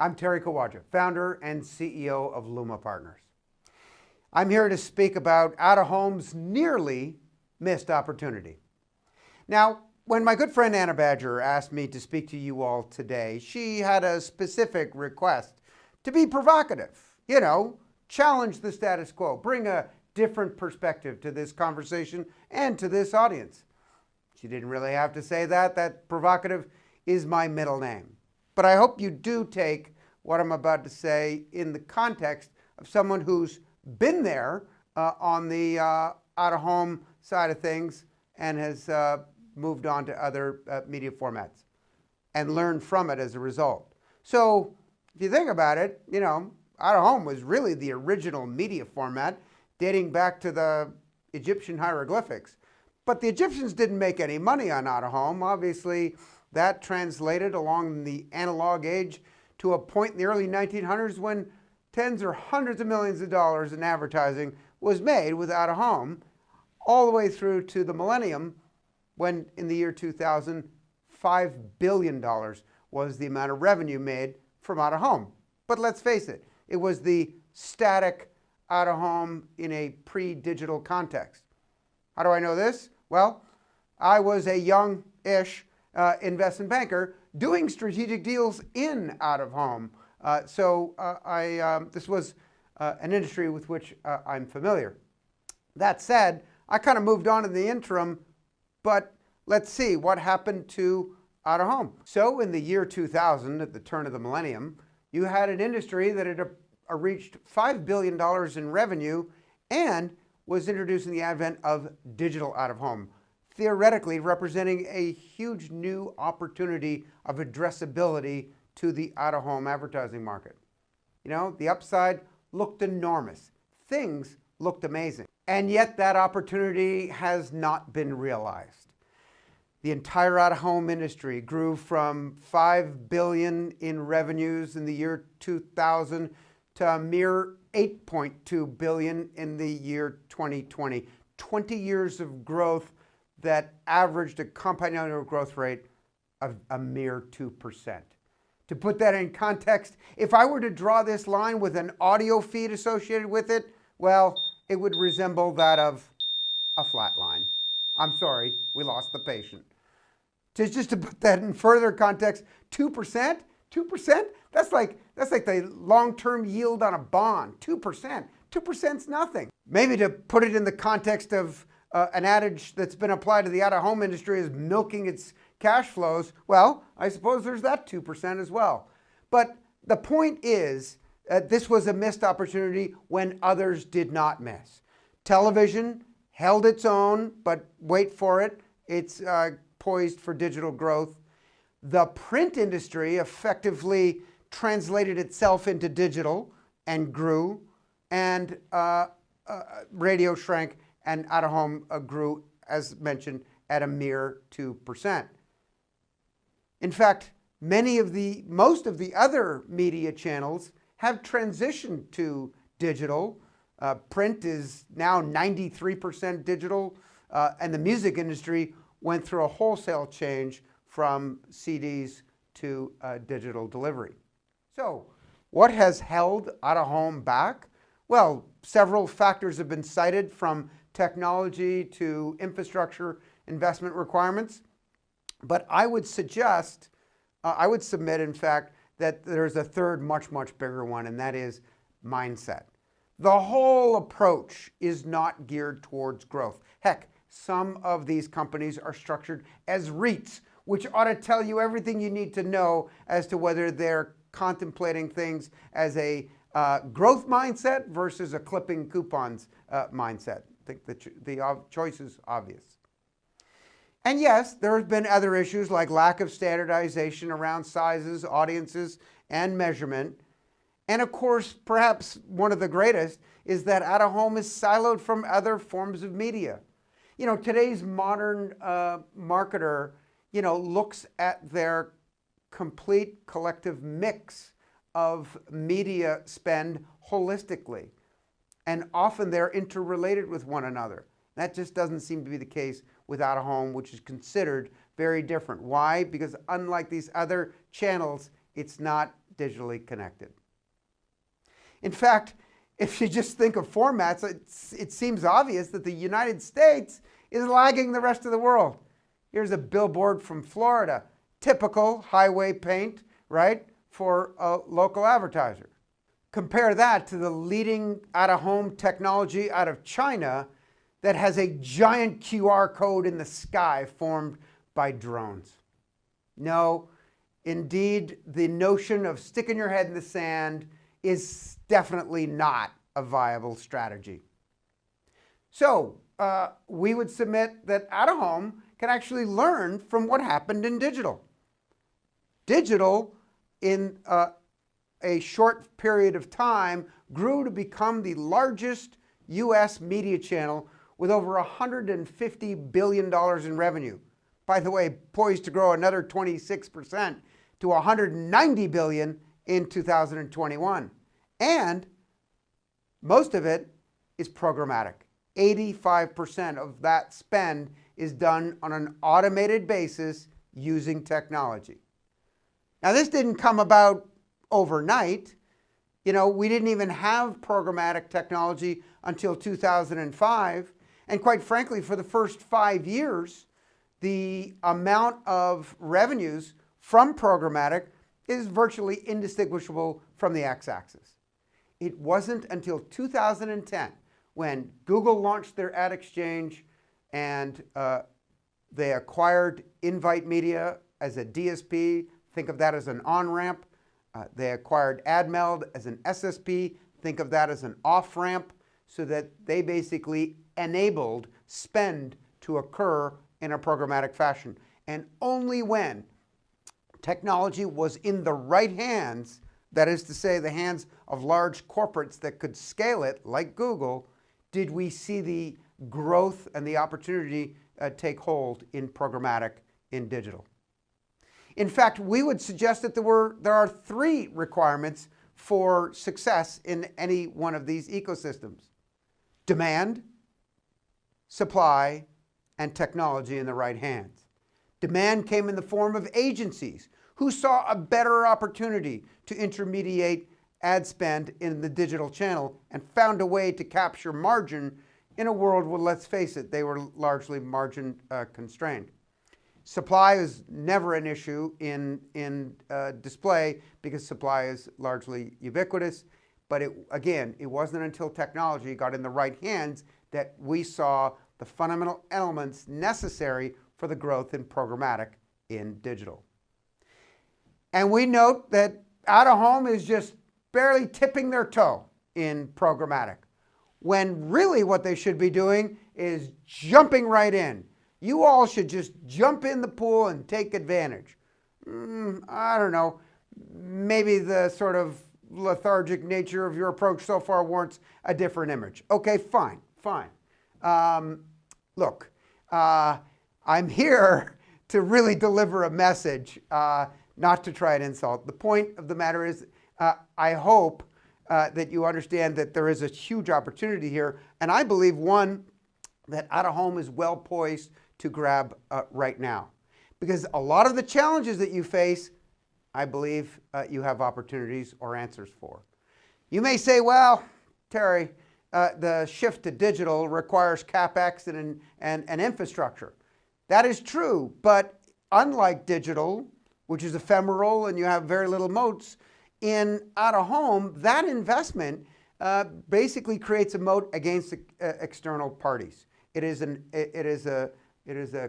I'm Terence Kawaja, founder and CEO of Luma Partners. I'm here to speak about out-of-home's nearly missed opportunity. Now, when my good friend Anna Badger asked me to speak to you all today, she had a specific request to be provocative, challenge the status quo, bring a different perspective to this conversation and to this audience. She didn't really have to say that. That provocative is my middle name. But I hope you do take what I'm about to say in the context of someone who's been there on the out-of-home side of things and has moved on to other media formats and learned from it as a result. So if you think about it, out-of-home was really the original media format dating back to the Egyptian hieroglyphics. But the Egyptians didn't make any money on out-of-home. Obviously, that translated along the analog age to a point in the early 1900s when tens or hundreds of millions of dollars in advertising was made with out-of-home, all the way through to the millennium when in the year 2000, $5 billion was the amount of revenue made from out-of-home. But let's face it, it was the static out-of-home in a pre-digital context. How do I know this? Well, I was a young-ish investment banker doing strategic deals in out-of-home. This was an industry with which I'm familiar. That said, I kind of moved on in the interim, but let's see what happened to out-of-home. So in the year 2000, at the turn of the millennium, you had an industry that had reached $5 billion in revenue and was introducing the advent of digital out-of-home, theoretically representing a huge new opportunity of addressability to the out-of-home advertising market. The upside looked enormous. Things looked amazing. And yet that opportunity has not been realized. The entire out-of-home industry grew from $5 billion in revenues in the year 2000 to a mere $8.2 billion in the year 2020. 20 years of growth that averaged a compound annual growth rate of a mere 2%. To put that in context, if I were to draw this line with an audio feed associated with it, well, it would resemble that of a flat line. I'm sorry, we lost the patient. Just to put that in further context, 2%? 2%? That's like the long-term yield on a bond, 2%. 2%'s nothing. Maybe to put it in the context of an adage that's been applied to the out-of-home industry is milking its cash flows, well, I suppose there's that 2% as well. But the point is, this was a missed opportunity when others did not miss. Television held its own, but wait for it, it's poised for digital growth. The print industry effectively translated itself into digital and grew, and radio shrank, and out-of-home grew, as mentioned, at a mere 2%. In fact, most of the other media channels have transitioned to digital. Print is now 93% digital, and the music industry went through a wholesale change from CDs to digital delivery. So, what has held out-of-home back? Well, several factors have been cited, from technology to infrastructure investment requirements. But I would submit, in fact, that there's a third, much, much bigger one, and that is mindset. The whole approach is not geared towards growth. Heck, some of these companies are structured as REITs, which ought to tell you everything you need to know as to whether they're contemplating things as a growth mindset versus a clipping coupons mindset. I think the choice is obvious. And yes, there have been other issues like lack of standardization around sizes, audiences, and measurement. And of course, perhaps one of the greatest is that out-of-home is siloed from other forms of media. Today's modern marketer, looks at their complete collective mix of media spend holistically. And often they're interrelated with one another. That just doesn't seem to be the case with out-of-home, which is considered very different. Why? Because unlike these other channels, it's not digitally connected. In fact, if you just think of formats, it seems obvious that the United States is lagging the rest of the world. Here's a billboard from Florida, typical highway paint, right, for a local advertiser. Compare that to the leading out-of-home technology out of China that has a giant QR code in the sky formed by drones. No, indeed, the notion of sticking your head in the sand is definitely not a viable strategy. So we would submit that out-of-home can actually learn from what happened in digital. Digital, in a short period of time, grew to become the largest U.S. media channel with over $150 billion in revenue. By the way, poised to grow another 26% to $190 billion in 2021. And most of it is programmatic. 85% of that spend is done on an automated basis using technology. Now, this didn't come about overnight. You know, we didn't even have programmatic technology until 2005. And quite frankly, for the first 5 years, the amount of revenues from programmatic is virtually indistinguishable from the x-axis. It wasn't until 2010 when Google launched their ad exchange and they acquired Invite Media as a DSP. Think of that as an on-ramp. They acquired AdMeld as an SSP. Think of that as an off-ramp, so that they basically enabled spend to occur in a programmatic fashion. And only when technology was in the right hands, that is to say, the hands of large corporates that could scale it, like Google, did we see the growth and the opportunity take hold in programmatic in digital. In fact, we would suggest that there are 3 requirements for success in any one of these ecosystems: demand, supply, and technology in the right hands. Demand came in the form of agencies who saw a better opportunity to intermediate ad spend in the digital channel and found a way to capture margin in a world where, let's face it, they were largely margin constrained. Supply is never an issue in display because supply is largely ubiquitous. But again, it wasn't until technology got in the right hands that we saw the fundamental elements necessary for the growth in programmatic in digital. And we note that out-of-home is just barely tipping their toe in programmatic, when really what they should be doing is jumping right in. You all should just jump in the pool and take advantage. I don't know. Maybe the sort of lethargic nature of your approach so far warrants a different image. Okay, fine. Look, I'm here to really deliver a message, not to try and insult. The point of the matter is, I hope that you understand that there is a huge opportunity here, and I believe one that out-of-home is well poised to grab right now. Because a lot of the challenges that you face, I believe you have opportunities or answers for. You may say, well, Terry, the shift to digital requires CapEx and infrastructure. That is true, but unlike digital, which is ephemeral and you have very little moats, in out-of-home, that investment basically creates a moat against external parties. It is a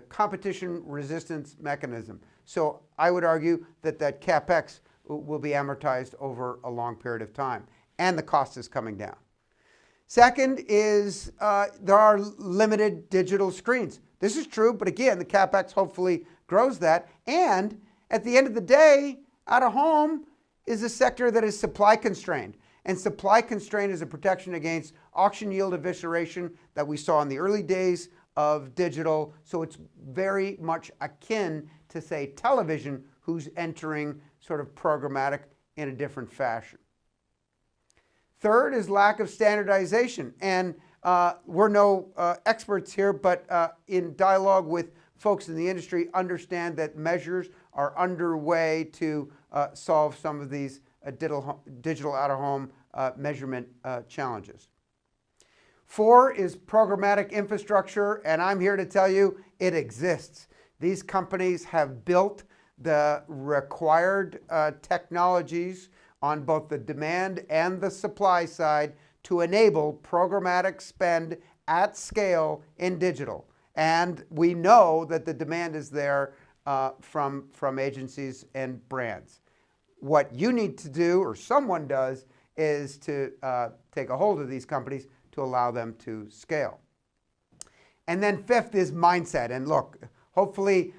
competition resistance mechanism. So I would argue that CapEx will be amortized over a long period of time, and the cost is coming down. Second is there are limited digital screens. This is true, but again, the CapEx hopefully grows that. And at the end of the day, out-of-home is a sector that is supply constrained. And supply constraint is a protection against auction yield evisceration that we saw in the early days of digital. So it's very much akin to, say, television, who's entering sort of programmatic in a different fashion. Third is lack of standardization. And we're no experts here, but in dialogue with folks in the industry, understand that measures are underway to solve some of these digital out-of-home measurement challenges. 4 is programmatic infrastructure, and I'm here to tell you it exists. These companies have built the required technologies on both the demand and the supply side to enable programmatic spend at scale in digital. And we know that the demand is there from agencies and brands. What you need to do, or someone does, is to take a hold of these companies to allow them to scale. And then 5th is mindset. And look, hopefully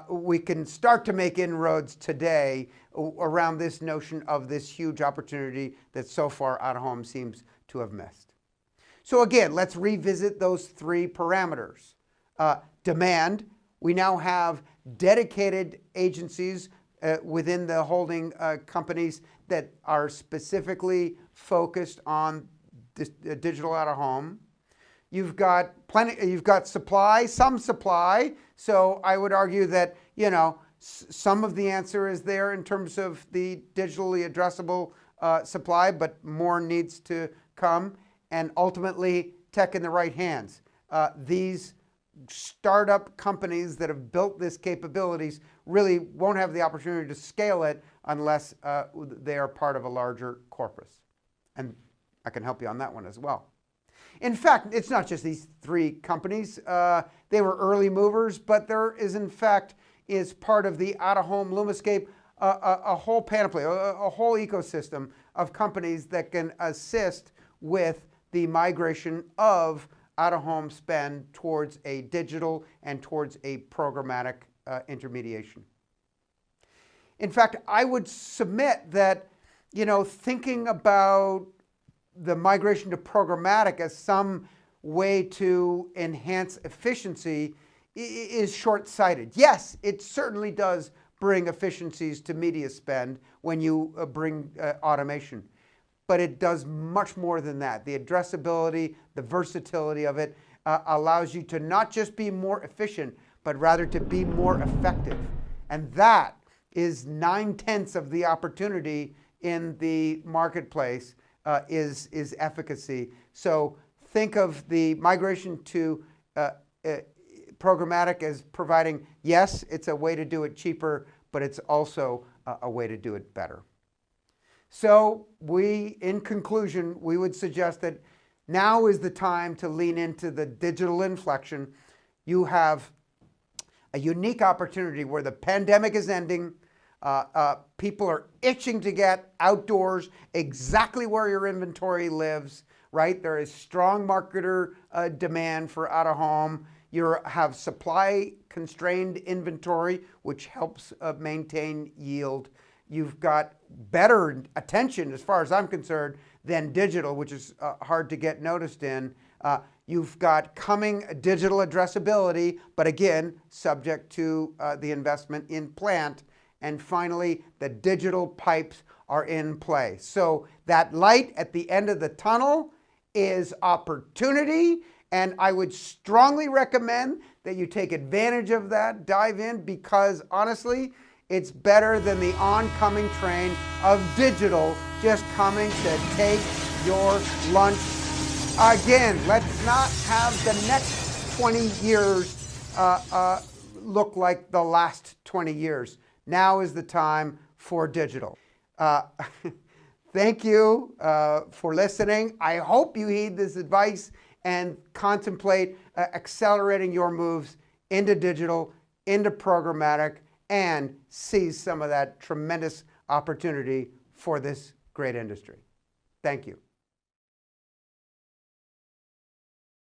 we can start to make inroads today around this notion of this huge opportunity that so far out-of-home seems to have missed. So again, let's revisit those 3 parameters. Demand, we now have dedicated agencies within the holding companies that are specifically focused on digital out-of-home. You've got supply, some supply. So I would argue that, some of the answer is there in terms of the digitally addressable supply, but more needs to come. And ultimately, tech in the right hands. These startup companies that have built this capabilities really won't have the opportunity to scale it unless they are part of a larger corpus. And I can help you on that one as well. In fact, it's not just these 3 companies. They were early movers, but there is, in fact, is part of the out-of-home LUMAscape a whole panoply, a whole ecosystem of companies that can assist with the migration of out-of-home spend towards a digital and towards a programmatic intermediation. In fact, I would submit that, thinking about the migration to programmatic as some way to enhance efficiency is short-sighted. Yes, it certainly does bring efficiencies to media spend when you bring automation. But it does much more than that. The addressability, the versatility of it allows you to not just be more efficient, but rather to be more effective. And that is 9/10 of the opportunity in the marketplace is efficacy. So think of the migration to programmatic as providing, yes, it's a way to do it cheaper, but it's also a way to do it better. So in conclusion, we would suggest that now is the time to lean into the digital inflection. You have a unique opportunity where the pandemic is ending. People are itching to get outdoors, exactly where your inventory lives, right? There is strong marketer demand for out-of-home. You have supply-constrained inventory, which helps maintain yield. You've got better attention, as far as I'm concerned, than digital, which is hard to get noticed in. You've got coming digital addressability, but again, subject to the investment in plant. And finally, the digital pipes are in play. So that light at the end of the tunnel is opportunity. And I would strongly recommend that you take advantage of that, dive in, because honestly, it's better than the oncoming train of digital just coming to take your lunch. Again, let's not have the next 20 years look like the last 20 years. Now is the time for digital. Thank you for listening. I hope you heed this advice and contemplate accelerating your moves into digital, into programmatic, and seize some of that tremendous opportunity for this great industry. Thank you.